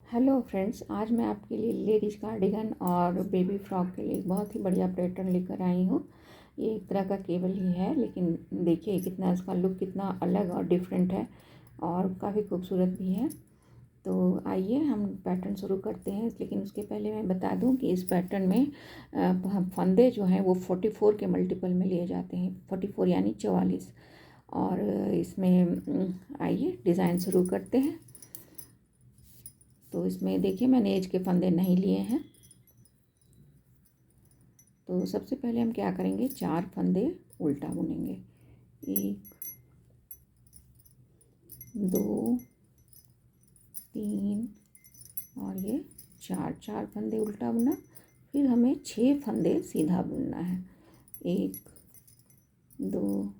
Hello friends, आज मैं आपके लिए लेडीज़ कार्डिगन और बेबी फ्रॉक के लिए एक बहुत ही बढ़िया पैटर्न लेकर आई हूँ। ये एक तरह का केबल ही है, लेकिन देखिए कितना इसका लुक कितना अलग और डिफरेंट है और काफ़ी खूबसूरत भी है। तो आइए हम पैटर्न शुरू करते हैं, लेकिन उसके पहले मैं बता दूं कि इस पैटर्न में फंदे जो हैं वो 44 के मल्टीपल में लिए जाते हैं, 44 यानी 44। और इसमें आइए डिज़ाइन शुरू करते हैं। तो इसमें देखिए मैंने एज के फंदे नहीं लिए हैं। तो सबसे पहले हम क्या करेंगे, 4 फंदे उल्टा बुनेंगे। 1 2 3 और ये 4 फंदे उल्टा बुना। फिर हमें 6 फंदे सीधा बुनना है। 1 2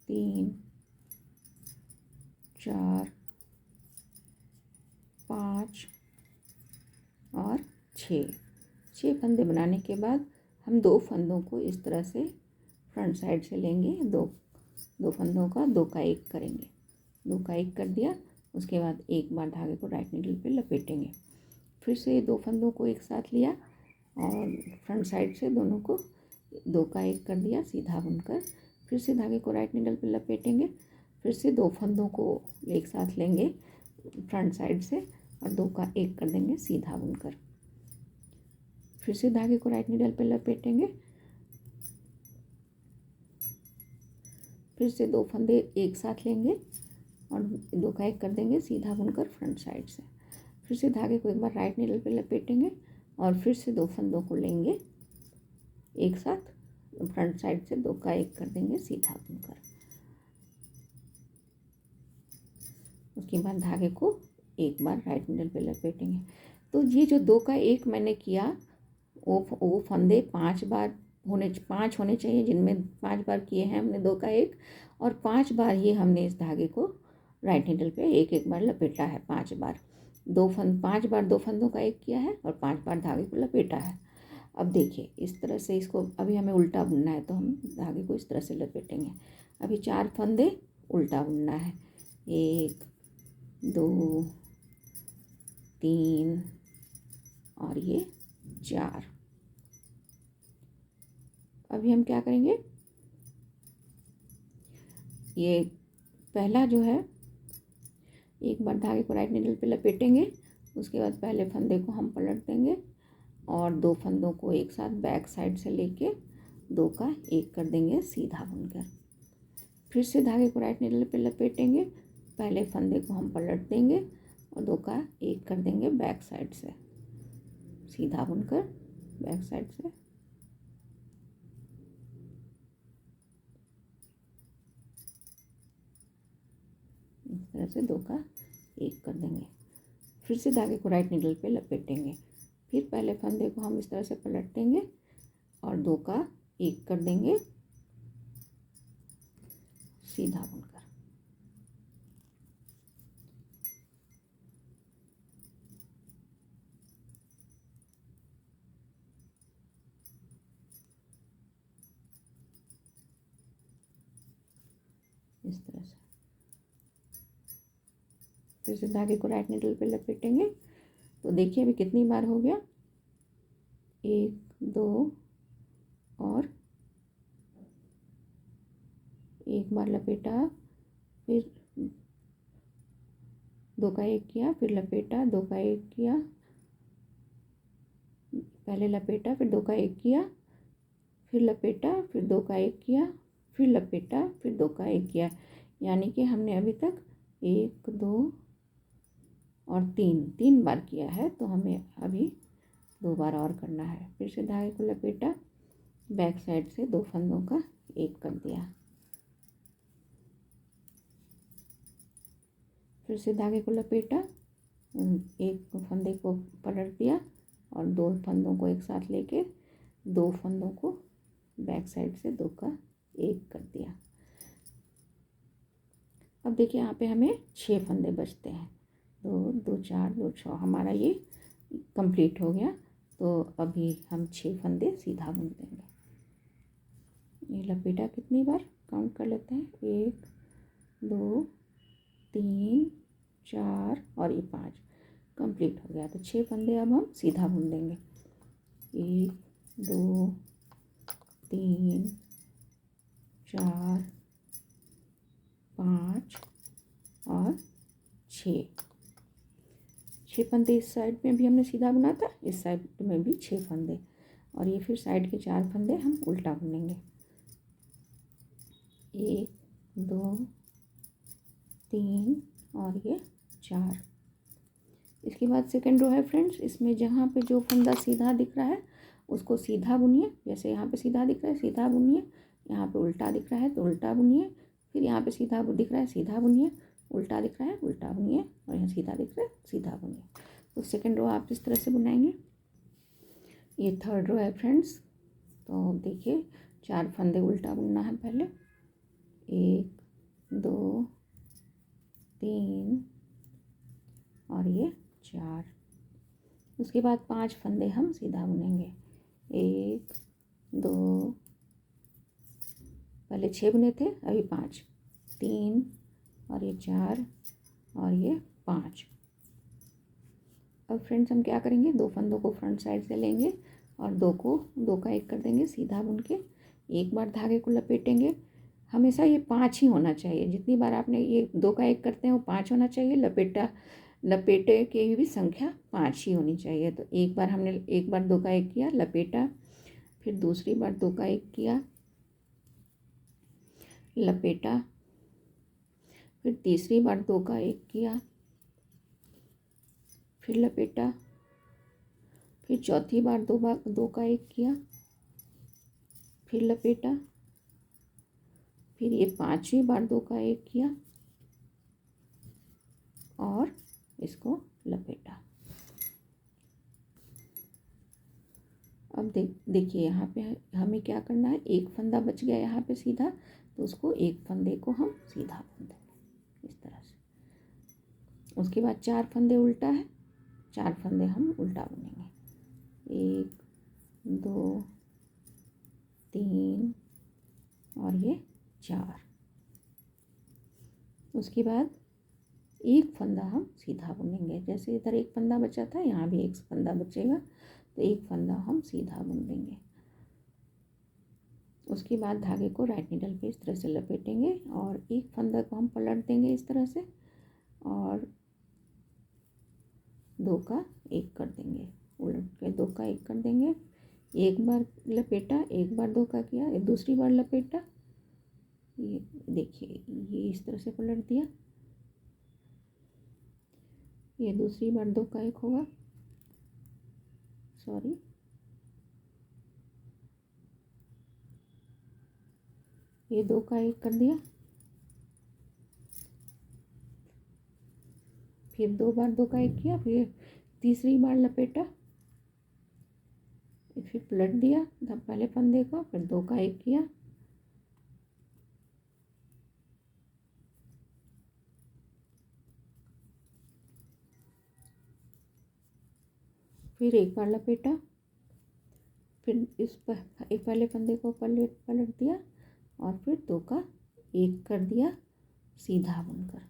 3 4 5 और 6 फंदे बनाने के बाद हम 2 फंदों को इस तरह से फ्रंट साइड से लेंगे। दो फंदों का 2 का 1 करेंगे। 2 का 1 कर दिया। उसके बाद एक बार धागे को राइट नीडल पे लपेटेंगे। फिर से 2 फंदों को एक साथ लिया और फ्रंट साइड से दोनों को 2 का 1 कर दिया सीधा बुनकर। फिर से धागे को राइट नीडल पे लपेटेंगे। फिर से 2 फंदों को एक साथ लेंगे फ्रंट साइड से और 2 का 1 कर देंगे सीधा बुनकर। फिर से धागे को राइट नीडल पे लपेटेंगे। फिर से 2 फंदे एक साथ लेंगे और 2 का 1 कर देंगे सीधा बुनकर फ्रंट साइड से। फिर से धागे को एक बार राइट नीडल पे लपेटेंगे और फिर से 2 फंदों को लेंगे एक साथ, फ्रंट साइड से 2 का 1 कर देंगे सीधा बुनकर। उसके बाद धागे को एक बार राइट नीडल पे लपेटेंगे। तो ये जो 2 का 1 मैंने किया वो फंदे 5 होने चाहिए, जिनमें 5 बार किए हैं हमने 2 का 1, और 5 बार ही हमने इस धागे को राइट नीडल पे एक बार लपेटा है। 5 बार 5 बार 2 फंदों का 1 किया है और 5 बार धागे को लपेटा है। अब देखिए इस तरह से इसको अभी हमें उल्टा बुनना है, तो हम धागे को इस तरह से लपेटेंगे। अभी 4 फंदे उल्टा बुनना है। 1 2 3 और ये 4। अभी हम क्या करेंगे, ये पहला जो है एक बार धागे को राइट नीडल पे लपेटेंगे। उसके बाद पहले फंदे को हम पलट देंगे और 2 फंदों को एक साथ बैक साइड से लेके 2 का 1 कर देंगे सीधा बुनकर। फिर से धागे को राइट नीडल पे लपेटेंगे। पहले फंदे को हम पलट देंगे और 2 का 1 कर देंगे बैक साइड से सीधा बुनकर, बैक साइड से। इस तरह से 2 का 1 कर देंगे। फिर से धागे को राइट नीडल पे लपेटेंगे। फिर पहले फंदे को हम इस तरह से पलट देंगे और 2 का 1 कर देंगे सीधा बुनकर। इस तरह से फिर से धागे को राइट नीडल पे लपेटेंगे। तो देखिए अभी कितनी बार हो गया, 1 2 और एक बार लपेटा, फिर 2 का 1 किया, फिर लपेटा, 2 का 1 किया, पहले लपेटा, फिर 2 का 1 किया, फिर लपेटा, फिर 2 का 1 किया, फिर लपेटा, फिर 2 का 1 किया। यानी कि हमने अभी तक 1 2 और 3 बार किया है। तो हमें अभी 2 बार और करना है। फिर से धागे को लपेटा, बैक साइड से 2 फंदों का 1 कर दिया। फिर से धागे को लपेटा, एक फंदे को पलट दिया और 2 फंदों को एक साथ लेके 2 फंदों को बैक साइड से 2 का 1 कर दिया। अब देखिए यहाँ पे हमें 6 फंदे बचते हैं। 2 2 4 2 6 हमारा ये कंप्लीट हो गया। तो अभी हम 6 फंदे सीधा बुन देंगे। ये लपेटा कितनी बार काउंट कर लेते हैं, 1 2 3 4 और ये 5। कंप्लीट हो गया। तो 6 फंदे अब हम सीधा बुन देंगे। 1 2 3 4 5 और 6 फंदे इस साइड में भी हमने सीधा बुना था, इस साइड में भी 6 फंदे, और ये फिर साइड के 4 फंदे हम उल्टा बुनेंगे। 1 2 3 और ये 4। इसके बाद सेकेंड रो है फ्रेंड्स, इसमें जहाँ पे जो फंदा सीधा दिख रहा है उसको सीधा बुनिए। जैसे यहाँ पे सीधा दिख रहा है सीधा बुनिए, यहाँ पे उल्टा दिख रहा है तो उल्टा बुनिए, फिर यहाँ पे सीधा दिख रहा है सीधा बुनिए, उल्टा दिख रहा है उल्टा बुनिए, और यहाँ सीधा दिख रहा है सीधा बुनिए। तो सेकेंड रो आप इस तरह से बनाएंगे। ये थर्ड रो है फ्रेंड्स। तो देखिए 4 फंदे उल्टा बुनना है पहले। 1 2 3 और ये 4। उसके बाद 5 फंदे हम सीधा बुनेंगे। 1 2, पहले 6 बुने थे, अभी 5, 3 और ये 4 और ये 5। अब फ्रेंड्स हम क्या करेंगे, 2 फंदों को फ्रंट साइड से लेंगे और 2 का 1 कर देंगे सीधा बुन के। एक बार धागे को लपेटेंगे। हमेशा ये 5 ही होना चाहिए, जितनी बार आपने ये 2 का 1 करते हैं वो 5 होना चाहिए। लपेटे की भी संख्या 5 ही होनी चाहिए। तो एक बार 2 का 1 किया, लपेटा, फिर दूसरी बार 2 का 1 किया, लपेटा, फिर तीसरी बार 2 का 1 किया, फिर लपेटा, फिर चौथी बार 2 का 1 किया, फिर लपेटा, फिर ये 5वीं बार 2 का 1 किया और इसको लपेटा। अब देखिए यहाँ पे हमें क्या करना है, एक फंदा बच गया यहाँ पे सीधा, तो उसको एक फंदे को हम सीधा बुन देंगे इस तरह से। उसके बाद 4 फंदे उल्टा है, 4 फंदे हम उल्टा बुनेंगे। 1 2 3 और ये 4। उसके बाद एक फंदा हम सीधा बुनेंगे। जैसे इधर एक फंदा बचा था, यहाँ भी एक फंदा बचेगा, तो एक फंदा हम सीधा बुन देंगे। उसके बाद धागे को राइट नीडल पे इस तरह से लपेटेंगे और एक फंदा को हम पलट देंगे इस तरह से, और 2 का 1 कर देंगे, उलट के 2 का 1 कर देंगे। एक बार लपेटा, एक बार 2 का किया, दूसरी बार लपेटा, ये देखिए ये इस तरह से पलट दिया। ये दूसरी बार 2 का 1 होगा, सॉरी, ये 2 का 1 कर दिया, फिर 2 बार 2 का 1 किया, फिर तीसरी बार लपेटा, फिर पलट दिया पहले फंदे को, फिर 2 का 1 किया, फिर एक बार लपेटा, फिर इस पर एक पहले फंदे को पलट दिया और फिर 2 का 1 कर दिया सीधा बुनकर।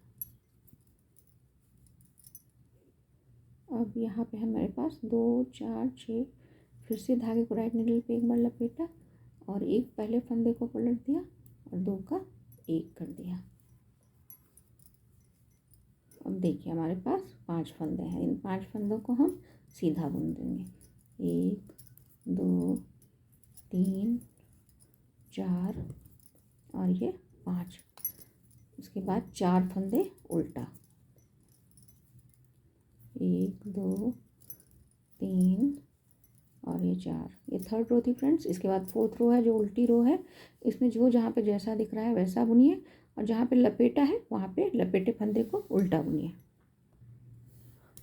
अब यहाँ पे हमारे पास 2 4 6, फिर से धागे को राइट नीडल पे एक बार लपेटा और एक पहले फंदे को पलट दिया और 2 का 1 कर दिया। अब देखिए हमारे पास 5 फंदे हैं, इन 5 फंदों को हम सीधा बुन देंगे। 1 2 3 4 और ये 5। उसके बाद 4 फंदे उल्टा, 1 2 3 और ये 4। ये थर्ड रो थी फ्रेंड्स। इसके बाद फोर्थ रो है जो उल्टी रो है, इसमें जो जहाँ पे जैसा दिख रहा है वैसा बुनिए, और जहाँ पे लपेटा है वहाँ पे लपेटे फंदे को उल्टा बुनिए।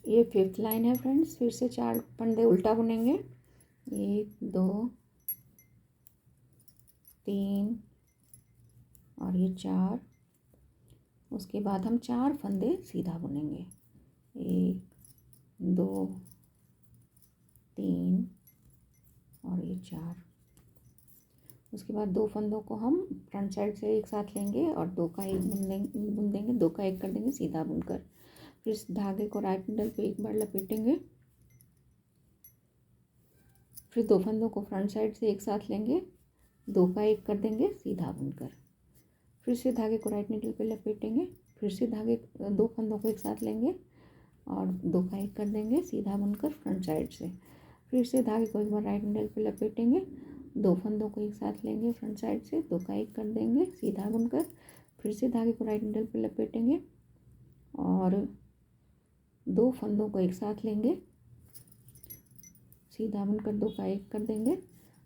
ये फिफ्थ लाइन है फ्रेंड्स, फिर से 4 फंदे उल्टा बुनेंगे। 1 2 3 और ये 4। उसके बाद हम 4 फंदे सीधा बुनेंगे। 1 2 3 और ये 4। उसके बाद 2 फंदों को हम फ्रंट साइड से एक साथ लेंगे और 2 का 1 बुन देंगे, 2 का 1 कर देंगे सीधा बुनकर। फिर इस धागे को राइट निडल पे एक बार लपेटेंगे, फिर 2 फंदों को फ्रंट साइड से एक साथ लेंगे, 2 का 1 कर देंगे सीधा बुनकर, फिर से धागे को राइट निडल पे लपेटेंगे, फिर से धागे 2 फंदों को एक साथ लेंगे और 2 का 1 कर देंगे सीधा बुनकर फ्रंट साइड से, फिर से धागे को एक बार राइट निडल पे लपेटेंगे, 2 फंदों को एक साथ लेंगे फ्रंट साइड से, 2 का 1 कर देंगे सीधा बुनकर, फिर से धागे को राइट निडल पे लपेटेंगे और 2 फंदों को एक साथ लेंगे, सीधा बुनकर 2 का 1 कर देंगे।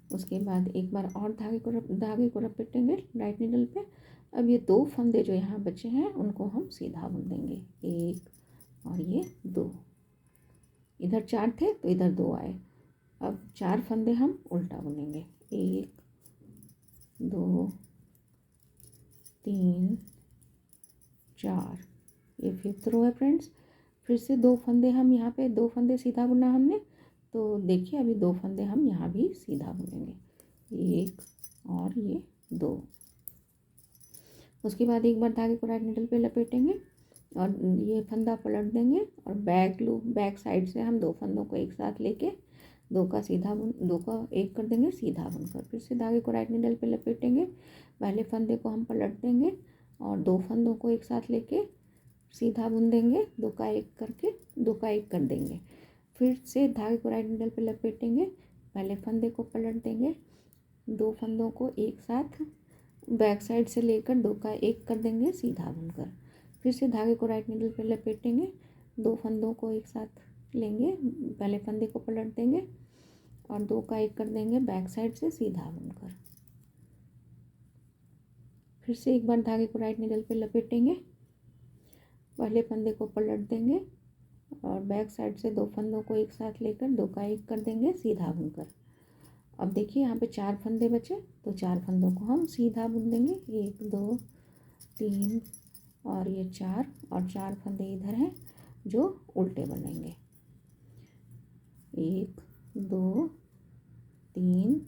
उसके बाद एक बार और धागे को लपेटेंगे राइट निडल पे। अब ये 2 फंदे जो यहाँ बचे हैं उनको हम सीधा बुन देंगे, 1 और ये 2, इधर 4 थे तो इधर 2 आए। अब 4 फंदे हम उल्टा बुनेंगे, 1 2 3 4, ये 5th रो है फ्रेंड्स। फिर से 2 फंदे हम यहाँ पे 2 फंदे सीधा बुना हमने, तो देखिए अभी 2 फंदे हम यहाँ भी सीधा बुनेंगे, 1 और ये 2। उसके बाद एक बार धागे को राइट निडल पे लपेटेंगे और ये फंदा पलट देंगे और बैक साइड से हम 2 फंदों को एक साथ लेके 2 का 1 कर देंगे सीधा बुनकर, फिर से धागे को राइट निडल पे लपेटेंगे, पहले फंदे को हम पलट देंगे और 2 फंदों को एक साथ लेके सीधा बुन देंगे, 2 का 1 करके 2 का 1 कर देंगे, फिर से धागे को राइट निडल पे लपेटेंगे, पहले फंदे को पलट देंगे, 2 फंदों को एक साथ बैक साइड से लेकर 2 का 1 कर देंगे सीधा बुनकर, फिर से धागे को राइट निडल पे लपेटेंगे, 2 फंदों को एक साथ लेंगे, पहले फंदे को पलट देंगे और 2 का 1 कर देंगे बैक साइड से सीधा बुनकर, फिर से एक बार धागे को राइट निडल पे लपेटेंगे, पहले फंदे को पलट देंगे और बैक साइड से 2 फंदों को एक साथ लेकर 2 का 1 कर देंगे सीधा बुनकर। अब देखिए यहाँ पे 4 फंदे बचे, तो 4 फंदों को हम सीधा बुन देंगे, 1 2 3 और ये 4, और 4 फंदे इधर हैं जो उल्टे बनेंगे, 1 2 3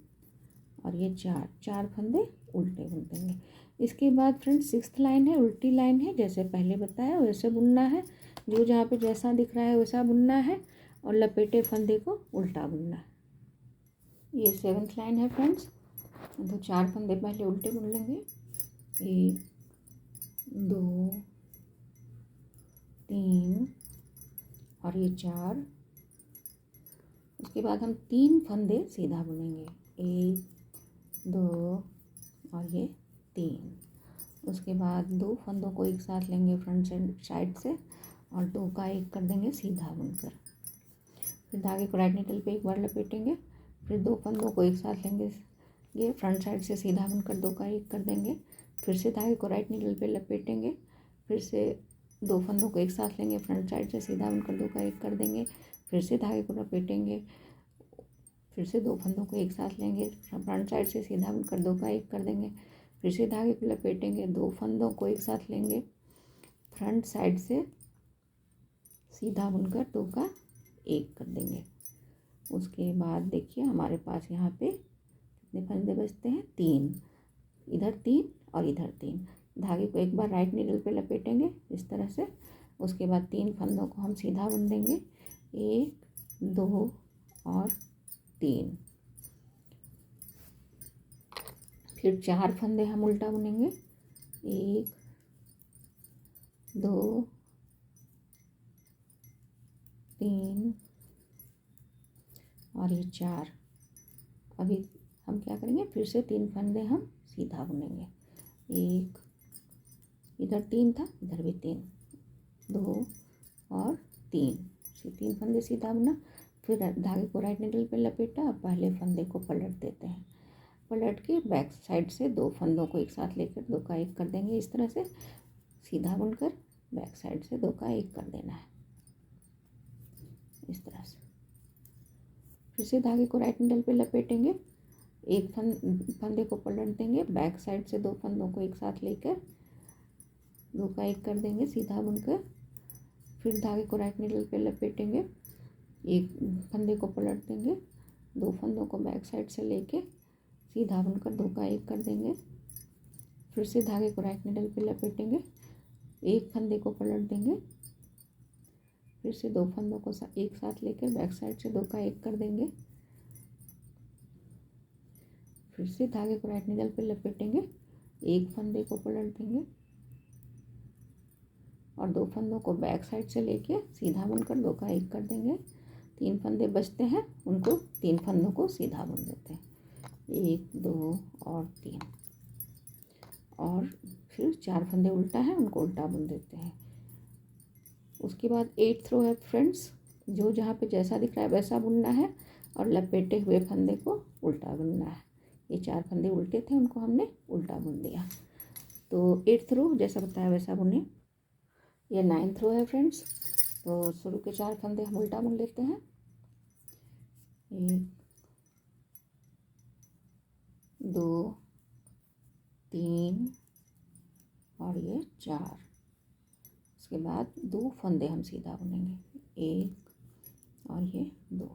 और ये 4 फंदे उल्टे बुन देंगे। इसके बाद फ्रेंड्स 6th लाइन है, उल्टी लाइन है, जैसे पहले बताया वैसे बुनना है, जो जहाँ पे जैसा दिख रहा है वैसा बुनना है और लपेटे फंदे को उल्टा बुनना है। ये 7th लाइन है फ्रेंड्स, तो 4 फंदे पहले उल्टे बुन लेंगे, 1 2 3 और ये 4। उसके बाद हम 3 फंदे सीधा बुनेंगे, 1 2 और ये 3। उसके बाद 2 फंदों को एक साथ लेंगे फ्रंट साइड से और 2 का 1 कर देंगे सीधा बुनकर, फिर धागे को राइट निडल पे एक बार लपेटेंगे, फिर 2 फंदों को एक साथ लेंगे, ये फ्रंट साइड से सीधा बुनकर 2 का 1 कर देंगे, फिर से धागे को राइट निडल पे लपेटेंगे, फिर से 2 फंदों को एक साथ लेंगे, फ्रंट साइड से सीधा बुनकर 2 का 1 कर देंगे, फिर से धागे को लपेटेंगे, फिर से 2 फंदों को एक साथ लेंगे, फ्रंट साइड से सीधा बुनकर 2 का 1 कर देंगे, फिर से धागे को लपेटेंगे, 2 फंदों को एक साथ लेंगे, फ्रंट साइड से सीधा बुनकर 2 का 1 कर देंगे। उसके बाद देखिए हमारे पास यहाँ पे कितने फंदे बचते हैं, 3, इधर 3 और इधर 3। धागे को एक बार राइट निडल पे लपेटेंगे इस तरह से, उसके बाद 3 फंदों को हम सीधा बुन देंगे, 1 2 और 3। फिर 4 फंदे हम उल्टा बुनेंगे, 1 2 3 और ये 4। अभी हम क्या करेंगे, फिर से 3 फंदे हम सीधा बुनेंगे, 1, इधर 3 था इधर भी 3, 2 और 3, 3 फंदे सीधा बुना, फिर धागे को राइट निडल पे लपेटा, पहले फंदे को पलट देते हैं, पलट के बैक साइड से 2 फंदों को एक साथ लेकर 2 का 1 कर देंगे, इस तरह से सीधा बुनकर बैक साइड से 2 का 1 कर देना है, इस तरह से। फिर से धागे को राइट निडल पे लपेटेंगे, एक फंदे को पलट देंगे, बैक साइड से 2 फंदों को एक साथ लेकर 2 का 1 कर देंगे सीधा बुनकर, फिर धागे को राइट निडल पे लपेटेंगे, एक फंदे को पलट देंगे, 2 फंदों को बैक साइड से लेके सीधा बुनकर 2 का 1 कर देंगे, फिर से धागे को राइट निडल पे लपेटेंगे, एक फंदे को पलट देंगे, फिर से दो फंदों को एक साथ लेकर बैक साइड से दो का एक कर देंगे। फिर से धागे को राइट नीडल पे लपेटेंगे, एक फंदे को पलट देंगे और दो फंदों को बैक साइड से लेके सीधा बुनकर दो का एक कर देंगे। तीन फंदे बचते हैं, उनको तीन फंदों को सीधा बुन देते हैं, एक दो और तीन। और फिर चार फंदे उल्टा है, उनको उल्टा बुन देते हैं। उसके बाद 8th रो है फ्रेंड्स, जो जहाँ पे जैसा दिख रहा है वैसा बुनना है और लपेटे हुए फंदे को उल्टा बुनना है। ये चार फंदे उल्टे थे, उनको हमने उल्टा बुन दिया। तो 8th रो जैसा बताया वैसा बुने। ये 9th रो है फ्रेंड्स, तो शुरू के चार फंदे हम उल्टा बुन लेते हैं, एक दो तीन और ये चार। उसके बाद दो फंदे हम सीधा बुनेंगे, एक और ये दो।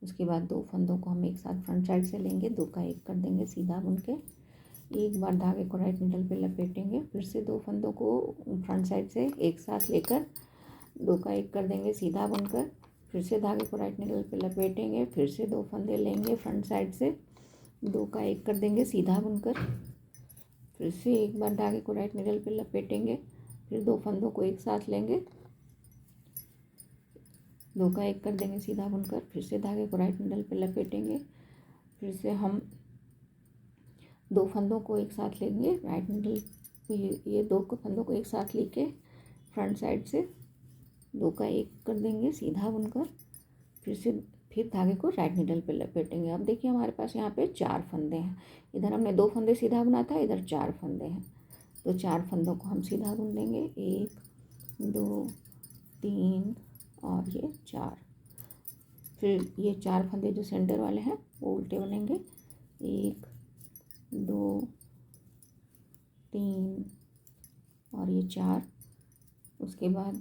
उसके बाद दो फंदों को हम एक साथ फ्रंट साइड से लेंगे, दो का एक कर देंगे सीधा बुन के। एक बार धागे को राइट नीडल पे लपेटेंगे, फिर से दो फंदों को फ्रंट साइड से एक साथ लेकर दो का एक कर देंगे सीधा बुनकर। फिर से धागे को राइट नीडल पे लपेटेंगे, फिर से दो फंदे लेंगे फ्रंट साइड से, दो का एक कर देंगे सीधा बुनकर। फिर से एक बार धागे को राइट नीडल पे लपेटेंगे, फिर दो फंदों को एक साथ लेंगे, दो का एक कर देंगे सीधा बुनकर। फिर से धागे को राइट नीडल पे लपेटेंगे, फिर से हम दो फंदों को एक साथ लेंगे राइट नीडल, ये दो फंदों को एक साथ लेके फ्रंट साइड से दो का एक कर देंगे सीधा बुनकर। फिर धागे को राइट नीडल पे लपेटेंगे। अब देखिए हमारे पास यहाँ पे चार फंदे हैं, इधर हमने दो फंदे सीधा बुना था, इधर चार फंदे हैं, तो चार फंदों को हम सीधा बुन देंगे, एक दो तीन और ये चार। फिर ये चार फंदे जो सेंटर वाले हैं वो उल्टे बनेंगे, एक दो तीन और ये चार। उसके बाद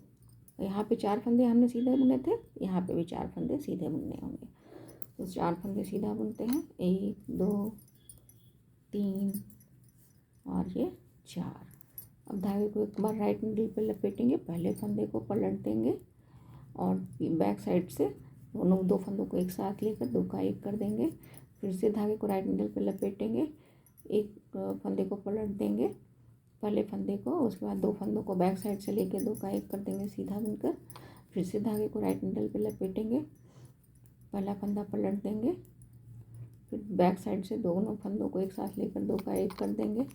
यहाँ पे चार फंदे हमने सीधे बुने थे, यहाँ पे भी चार फंदे सीधे बुनने होंगे, तो चार फंदे सीधा बुनते हैं, एक दो तीन और ये चार। अब धागे को एक बार राइट नीडल पे लपेटेंगे, पहले फंदे को पलट देंगे और बैक साइड से दोनों दो फंदों को एक साथ लेकर दो का एक कर देंगे। फिर से धागे को राइट नीडल पे लपेटेंगे, एक फंदे को पलट देंगे पहले फंदे को, उसके बाद दो फंदों को बैक साइड से लेकर दो का एक कर देंगे सीधा बुनकर। फिर से धागे को राइट नीडल पे लपेटेंगे, पहला फंदा पलट देंगे, फिर बैक साइड से दोनों फंदों को एक साथ लेकर दो का एक कर देंगे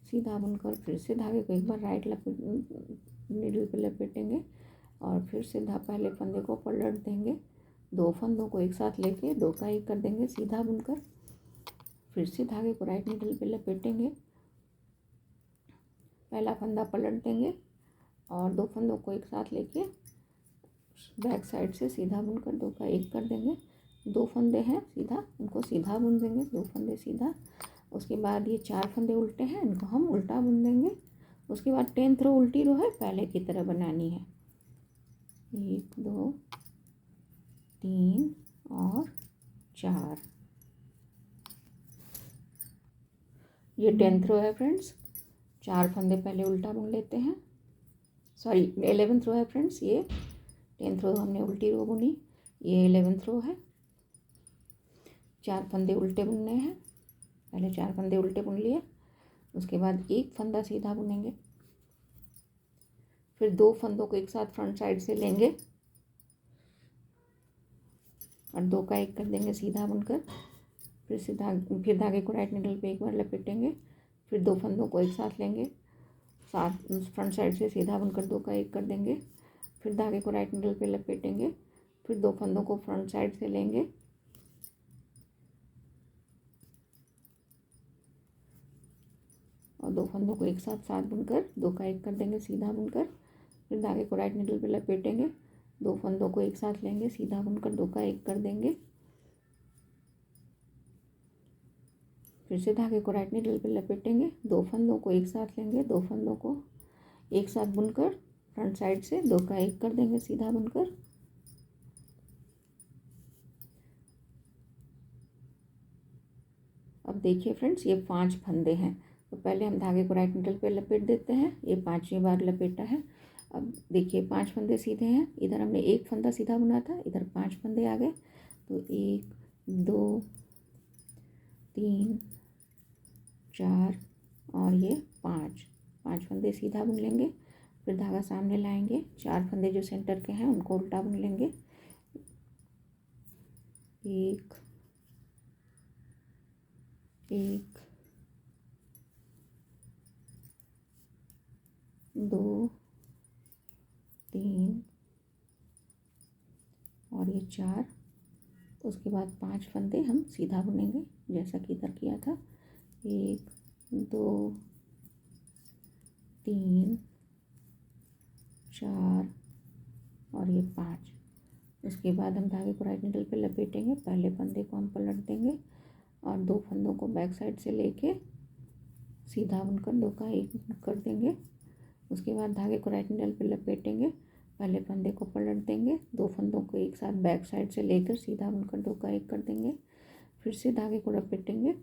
सीधा बुनकर। फिर से धागे को एक बार राइट नीडल पे लपेटेंगे और फिर से पहले फंदे को पलट देंगे, दो फंदों को एक साथ लेके दो का एक कर देंगे सीधा बुनकर। फिर से धागे को राइट नीडल पे लपेटेंगे, पहला फंदा पलट देंगे और दो फंदों को एक साथ लेके बैक साइड से सीधा बुनकर दो का एक कर देंगे। दो फंदे हैं सीधा, उनको सीधा बुन देंगे, दो फंदे सीधा। उसके बाद ये चार फंदे उल्टे हैं, इनको हम उल्टा बुन देंगे। उसके बाद 10th रो उल्टी रो है, पहले की तरह बनानी है, एक दो तीन और चार। ये 10th रो है फ्रेंड्स, चार फंदे पहले उल्टा बुन लेते हैं, सॉरी 11th रो है फ्रेंड्स, ये 10th रो हमने उल्टी रो बुनी, ये 11th रो है। चार फंदे उल्टे बुनने हैं, पहले चार फंदे उल्टे बुन लिए, उसके बाद एक फंदा सीधा बुनेंगे, फिर दो फंदों को एक साथ फ्रंट साइड से लेंगे और दो का एक कर देंगे सीधा बुनकर। फिर धागे को राइट नीडल पे एक बार लपेटेंगे, फिर दो फंदों को एक साथ लेंगे, साथ फ्रंट साइड से सीधा बुनकर दो का एक कर देंगे। फिर धागे को राइट नीडल पे लपेटेंगे, फिर दो फंदों को फ्रंट साइड से लेंगे और दो फंदों को एक साथ साथ बुनकर दो का एक कर देंगे सीधा बुनकर। फिर धागे को राइट नीडल पे लपेटेंगे, दो फंदों को एक साथ लेंगे सीधा बुनकर दो का एक कर देंगे। फिर से धागे को राइट नीडल पे लपेटेंगे, दो फंदों को एक साथ लेंगे, दो फंदों को एक साथ बुनकर फ्रंट साइड से दो का एक कर देंगे सीधा बुनकर। अब देखिए फ्रेंड्स, ये 5 फंदे हैं, तो पहले हम धागे को राइट नीडल पे लपेट देते हैं, ये 5वीं बार लपेटा है। अब देखिए 5 फंदे सीधे हैं, इधर हमने एक फंदा सीधा बुना था, इधर 5 फंदे आ गए। तो 1 2 3 4 और ये 5 फंदे सीधा बुन लेंगे। फिर धागा सामने लाएंगे, 4 फंदे जो सेंटर के हैं उनको उल्टा बुन लेंगे। 1 1 2 3 और ये 4। उसके बाद 5 फंदे हम सीधा बुनेंगे जैसा कि इधर किया था। 1 2 3 4 और ये 5। उसके बाद हम धागे को राइट नीडल पे लपेटेंगे। पहले फंदे को हम पलट देंगे और 2 फंदों को बैक साइड से लेके सीधा बुनकर 2 का 1 कर देंगे। उसके बाद धागे को राइट नीडल पे लपेटेंगे, पहले फंदे को पलट देंगे, 2 फंदों को एक साथ बैक साइड से लेकर सीधा बुनकर 2 का 1 कर देंगे। फिर से धागे को लपेटेंगे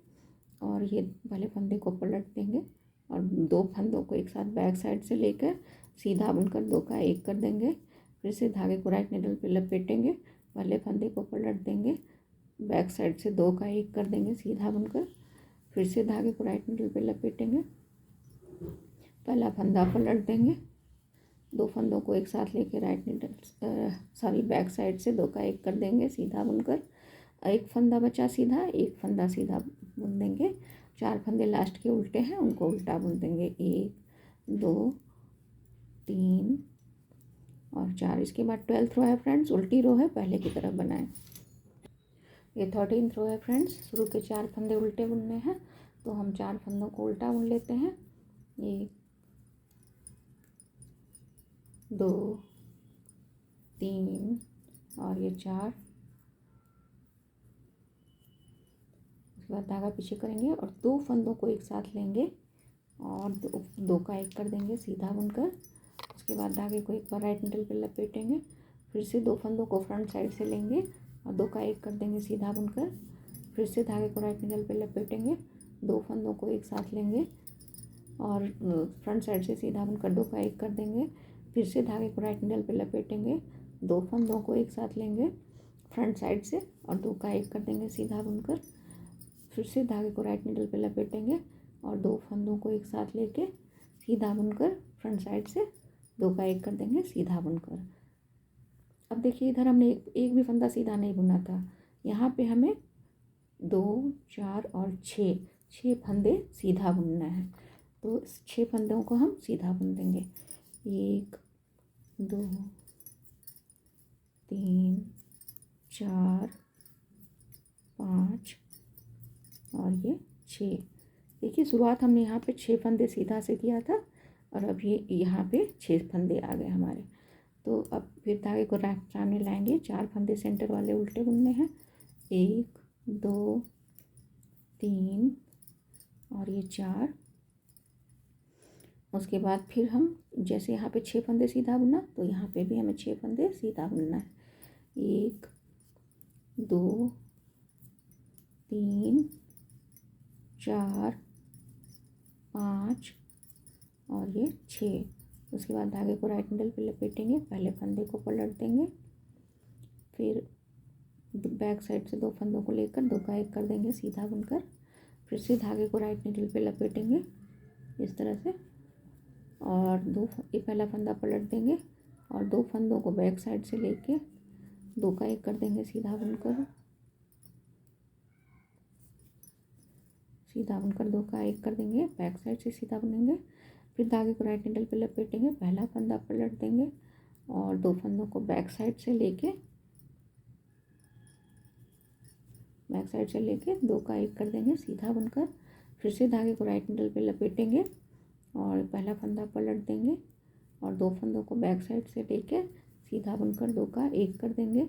और ये पहले फंदे को पलट देंगे और 2 फंदों को एक साथ बैक साइड से लेकर सीधा बुनकर 2 का 1 कर देंगे। फिर से धागे को राइट नीडल पे लपेटेंगे, पहले फंदे को पलट देंगे, बैक साइड से 2 का 1 कर देंगे सीधा बुनकर। फिर से धागे को राइट नीडल पे लपेटेंगे, पहला फंदा पलट देंगे, 2 फंदों को एक साथ लेके राइट नीडल बैक साइड से 2 का 1 कर देंगे सीधा बुनकर। एक फंदा बचा सीधा, एक फंदा सीधा बुन देंगे। 4 फंदे लास्ट के उल्टे हैं, उनको उल्टा बुन देंगे। 1 2 3 और 4। इसके बाद 12th रो है फ्रेंड्स, उल्टी रो है, पहले की तरफ बनाएं। ये 13th रो है फ्रेंड्स, शुरू के 4 फंदे उल्टे बुनने हैं, तो हम 4 फंदों को उल्टा बुन लेते हैं। 1 2 3 और ये 4। उसके बाद धागा पीछे करेंगे और 2 फंदों को एक साथ लेंगे और 2 का 1 कर देंगे सीधा बुनकर। उसके बाद धागे को एक बार राइट नीडल पे लपेटेंगे, फिर से 2 फंदों को फ्रंट साइड से लेंगे और 2 का 1 कर देंगे सीधा बुनकर। फिर से धागे को राइट नीडल पे लपेटेंगे, 2 फंदों को एक साथ लेंगे और फ्रंट साइड से सीधा बुनकर 2 का 1 कर देंगे। फिर से धागे को राइट नीडल पे लपेटेंगे, 2 फंदों को एक साथ लेंगे फ्रंट साइड से और 2 का 1 कर देंगे सीधा बुनकर। फिर से धागे को राइट नीडल पे लपेटेंगे और 2 फंदों को एक साथ लेके सीधा बुनकर फ्रंट साइड से 2 का 1 कर देंगे सीधा बुनकर। अब देखिए इधर हमने एक भी फंदा सीधा नहीं बुना था, यहाँ पे हमें 2 4 और 6 फंदे सीधा बुनना है। तो 6 फंदों को हम सीधा बुन देंगे। 1 2 3 4 5 और ये 6। देखिए शुरुआत हमने यहाँ पे 6 फंदे सीधा से किया था और अब ये यहाँ पे 6 फंदे आ गए हमारे। तो अब फिर धागे को सामने लाएंगे, 4 फंदे सेंटर वाले उल्टे बुनने हैं। 1 2 3 और ये 4। उसके बाद फिर हम जैसे यहाँ पे 6 फंदे सीधा बुना, तो यहाँ पे भी हमें 6 फंदे सीधा बुनना है। 1 2 3 4 5 और ये 6। उसके बाद धागे को राइट नीडल पे लपेटेंगे, पहले फंदे को पलट देंगे, फिर बैक साइड से 2 फंदों को लेकर 2 का 1 कर देंगे सीधा बुनकर। फिर से धागे को राइट नीडल पे लपेटेंगे इस तरह से और ये पहला फंदा पलट देंगे और 2 फंदों को बैक साइड से लेके 2 का 1 कर देंगे सीधा बुनकर। 2 का 1 कर देंगे, बैक साइड से सीधा बुनेंगे। फिर धागे को राइट नीडल पे लपेटेंगे, पहला फंदा पलट देंगे और 2 फंदों को बैक साइड से लेके 2 का 1 कर देंगे सीधा बुनकर। फिर से धागे को राइट नीडल पे लपेटेंगे और पहला फंदा पलट देंगे और 2 फंदों को बैक साइड से लेके सीधा बुनकर 2 का 1 कर देंगे।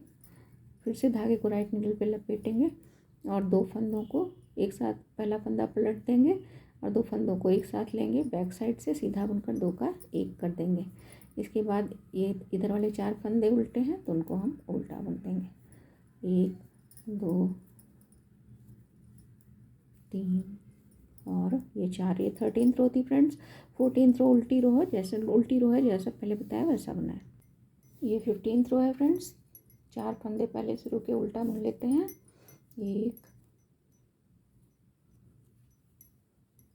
फिर से धागे को राइट नीडल पे लपेटेंगे और 2 फंदों को एक साथ, पहला फंदा पलट देंगे और 2 फंदों को एक साथ लेंगे, बैक साइड से सीधा बुनकर 2 का 1 कर देंगे। इसके बाद ये इधर वाले 4 फंदे उल्टे हैं तो उनको हम उल्टा बुन देंगे। 1 2 3 और ये 4, ये 13th रो थी फ्रेंड्स। 14th रो उल्टी रो है, जैसा पहले बताया वैसा बनाए। ये 15th रो है फ्रेंड्स। 4 फंदे पहले शुरू के उल्टा बुन लेते हैं। 1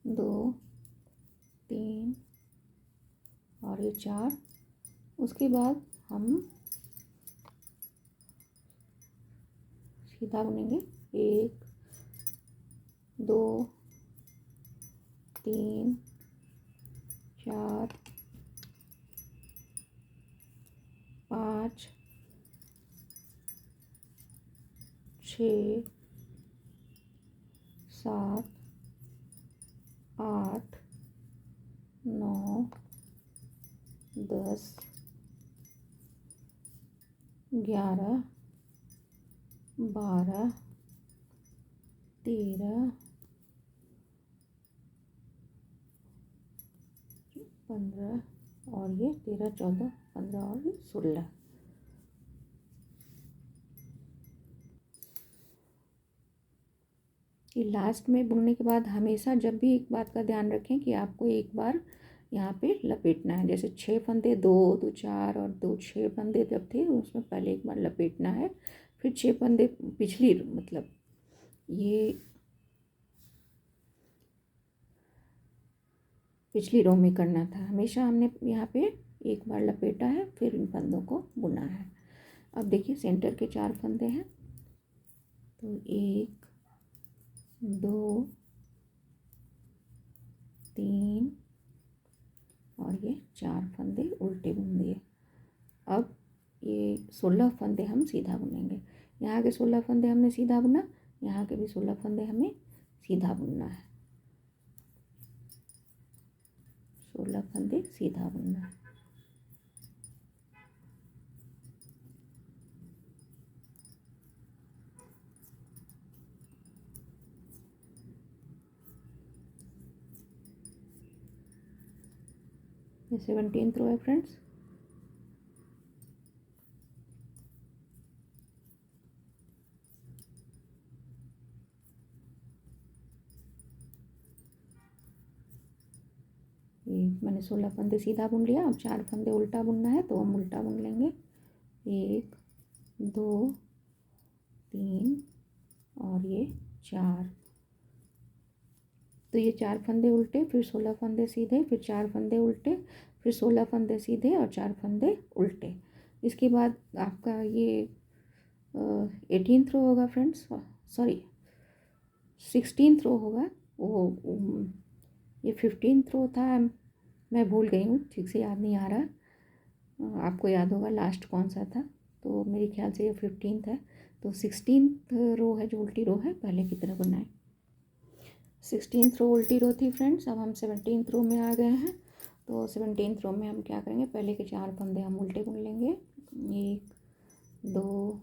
2 3 और ये 4। उसके बाद हम सीधा बुनेंगे। 1 2 3 4 5 6 7 8 9 10 11 12 13 15 और ये 13 14 15 और ये 16। ये लास्ट में बुनने के बाद हमेशा जब भी एक बात का ध्यान रखें कि आपको एक बार यहाँ पे लपेटना है। जैसे 6 फंदे 2 2 4 और 2 6 फंदे जब थे उसमें पहले एक बार लपेटना है, फिर 6 फंदे पिछली मतलब ये पिछली रो में करना था। हमेशा हमने यहाँ पे एक बार लपेटा है, फिर इन फंदों को बुना है। अब देखिए सेंटर के 4 फंदे हैं, तो 1 2 3 और ये 4 फंदे उल्टे बुन दिए। अब ये 16 फंदे हम सीधा बुनेंगे। यहाँ के 16 फंदे हमने सीधा बुना, यहाँ के भी 16 फंदे हमें सीधा बुनना है। 16 फंदे सीधा बुनना है। ये 17th रो है फ्रेंड्स। ये मैंने 16 फंदे सीधा बुन लिया। अब 4 फंदे उल्टा बुनना है, तो हम उल्टा बुन लेंगे। 1 2 3 और ये 4। तो ये 4 फंदे उल्टे, फिर 16 फंदे सीधे, फिर 4 फंदे उल्टे, फिर 16 फंदे सीधे और 4 फंदे उल्टे। इसके बाद आपका ये 18th रो होगा फ्रेंड्स, सॉरी 16th रो होगा। वो ये 15th रो था, मैं भूल गई हूँ, ठीक से याद नहीं आ रहा। आपको याद होगा लास्ट कौन सा था, तो मेरे ख्याल से ये 15th है। तो 16th रो है जो उल्टी रो है, पहले की तरह बनाए। 16th रो उल्टी रो थी फ्रेंड्स। अब हम 17th रो में आ गए हैं। तो 17th रो में हम क्या करेंगे, पहले के 4 फंदे हम उल्टे बुन लेंगे। 1 2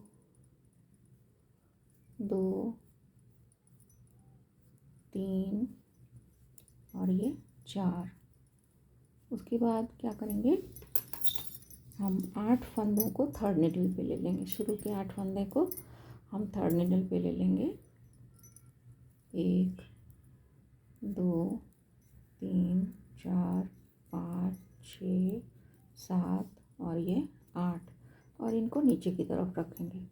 2 3 और ये 4। उसके बाद क्या करेंगे, हम 8 फंदों को थर्ड निडल पे ले लेंगे। शुरू के 8 फंदे को हम थर्ड निडल पे ले लेंगे। 1 2 3 4 5 6 7 और ये 8, और इनको नीचे की तरफ रखेंगे।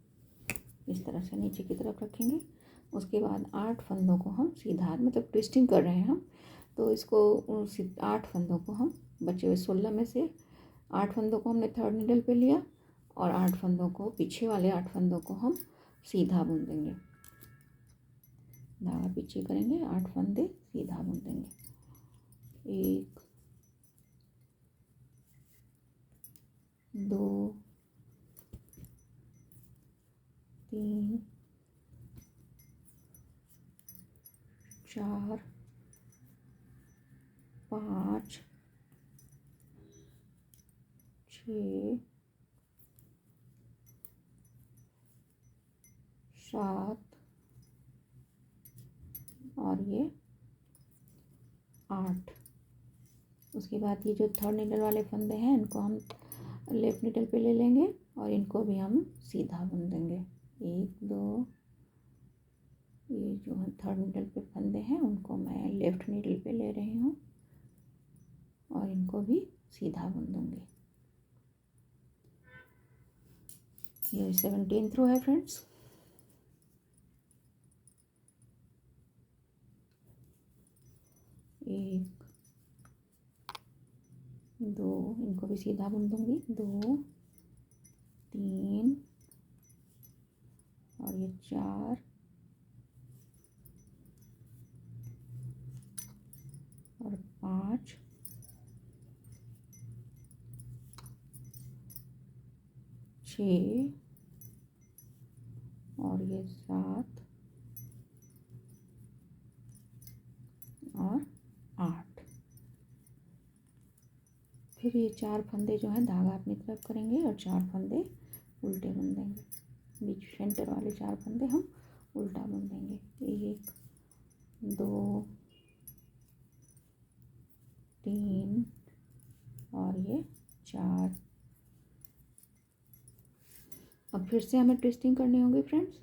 इस तरह से नीचे की तरफ रखेंगे। उसके बाद 8 फंदों को हम सीधा, मतलब ट्विस्टिंग कर रहे हैं हम, तो इसको 8 फंदों को हम बचे हुए 16 में से 8 फंदों को हमने थर्ड निडल पे लिया, और 8 फंदों को, पीछे वाले 8 फंदों को हम सीधा बुन देंगे। धागा पीछे करेंगे, 8 फंदे सीधा बुन देंगे। 1 2 3 4 5 6 7 और ये 8। उसके बाद ये जो थर्ड निडल वाले फंदे हैं, इनको हम लेफ्ट निडल पे ले लेंगे, और इनको भी हम सीधा बुन देंगे। 1 2 ये जो है थर्ड नीडल पे फंदे हैं उनको मैं लेफ़्ट नीडल पे ले रही हूँ और इनको भी सीधा बुन दूँगी। ये 17th रो है फ्रेंड्स। एक, दो, इनको भी सीधा बुन दूँगी, 2, 3 और ये 4 और 5, 6 और ये 7 और 8। फिर ये 4 फंदे जो हैं धागा अपनी तरफ करेंगे और 4 फंदे उल्टे बुन देंगे। बीच सेंटर वाले 4 फंदे हम उल्टा बुन देंगे। 1, 2, 3 और ये 4। अब फिर से हमें ट्विस्टिंग करनी होगी फ्रेंड्स।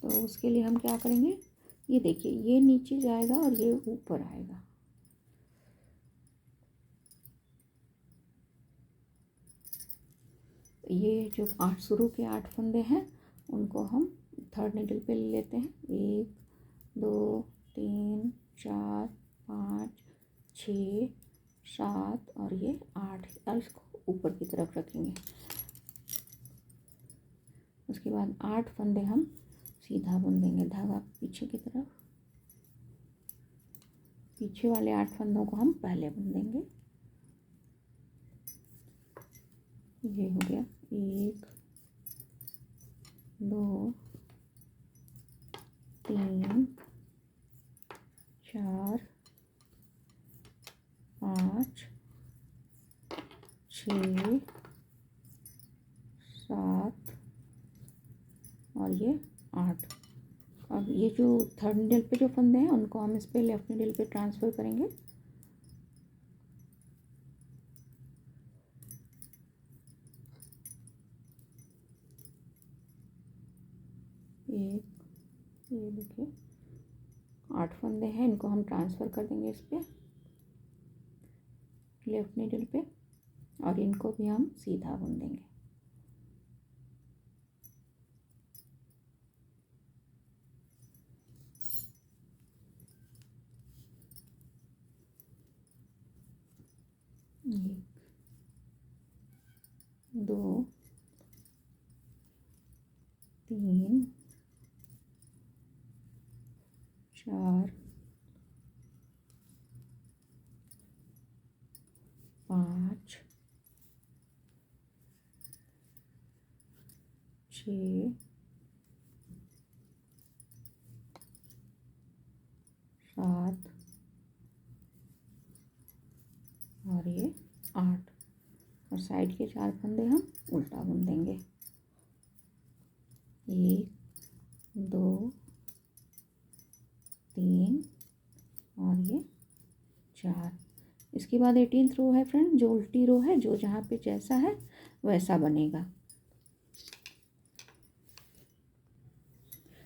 तो उसके लिए हम क्या करेंगे, ये देखिए ये नीचे जाएगा और ये ऊपर आएगा। ये जो 8 शुरू के 8 फंदे हैं उनको हम थर्ड नीडल पे ले लेते हैं। 1, 2, 3, 4, 5, 6, 7 और ये 8 और इसको ऊपर की तरफ रखेंगे। उसके बाद 8 फंदे हम सीधा बुन देंगे, धागा पीछे की तरफ। पीछे वाले 8 फंदों को हम पहले बुन देंगे। ये हो गया 1, 2, 3, 4, 5, 6, 7 और ये 8। अब ये जो थर्ड नीडल पे जो फंदे हैं उनको हम इस पे लेफ्ट नीडल पे ट्रांसफ़र करेंगे। ये देखिए 8 फंदे हैं, इनको हम ट्रांसफ़र कर देंगे इस पे लेफ्ट नीडल पे और इनको भी हम सीधा बुन देंगे। एक, 2, 3, 4, 5, 6, 7 और ये 8 और साइड के 4 फंदे हम उल्टा बुन देंगे। 1, 2, 3 और ये 4। इसके बाद 18th रो है फ्रेंड, जो उल्टी रो है, जो जहाँ पे जैसा है वैसा बनेगा।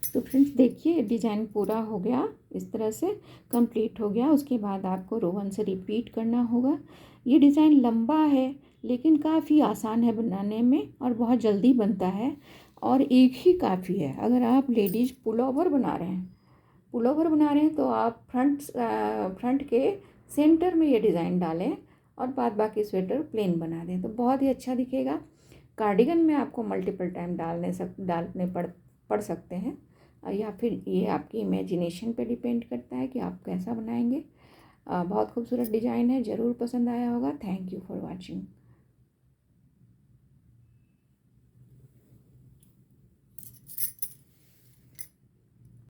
तो फ्रेंड्स देखिए डिज़ाइन पूरा हो गया, इस तरह से कंप्लीट हो गया। उसके बाद आपको रो 1 से रिपीट करना होगा। ये डिज़ाइन लंबा है लेकिन काफ़ी आसान है बनाने में और बहुत जल्दी बनता है और एक ही काफ़ी है। अगर आप लेडीज़ पुलोवर बना रहे हैं तो आप फ्रंट के सेंटर में ये डिज़ाइन डालें और बाद बाकी स्वेटर प्लेन बना दें तो बहुत ही अच्छा दिखेगा। कार्डिगन में आपको मल्टीपल टाइम डालने पड़ सकते हैं या फिर ये आपकी इमेजिनेशन पे डिपेंड करता है कि आप कैसा बनाएंगे। बहुत खूबसूरत डिज़ाइन है, ज़रूर पसंद आया होगा। Thank you for watching.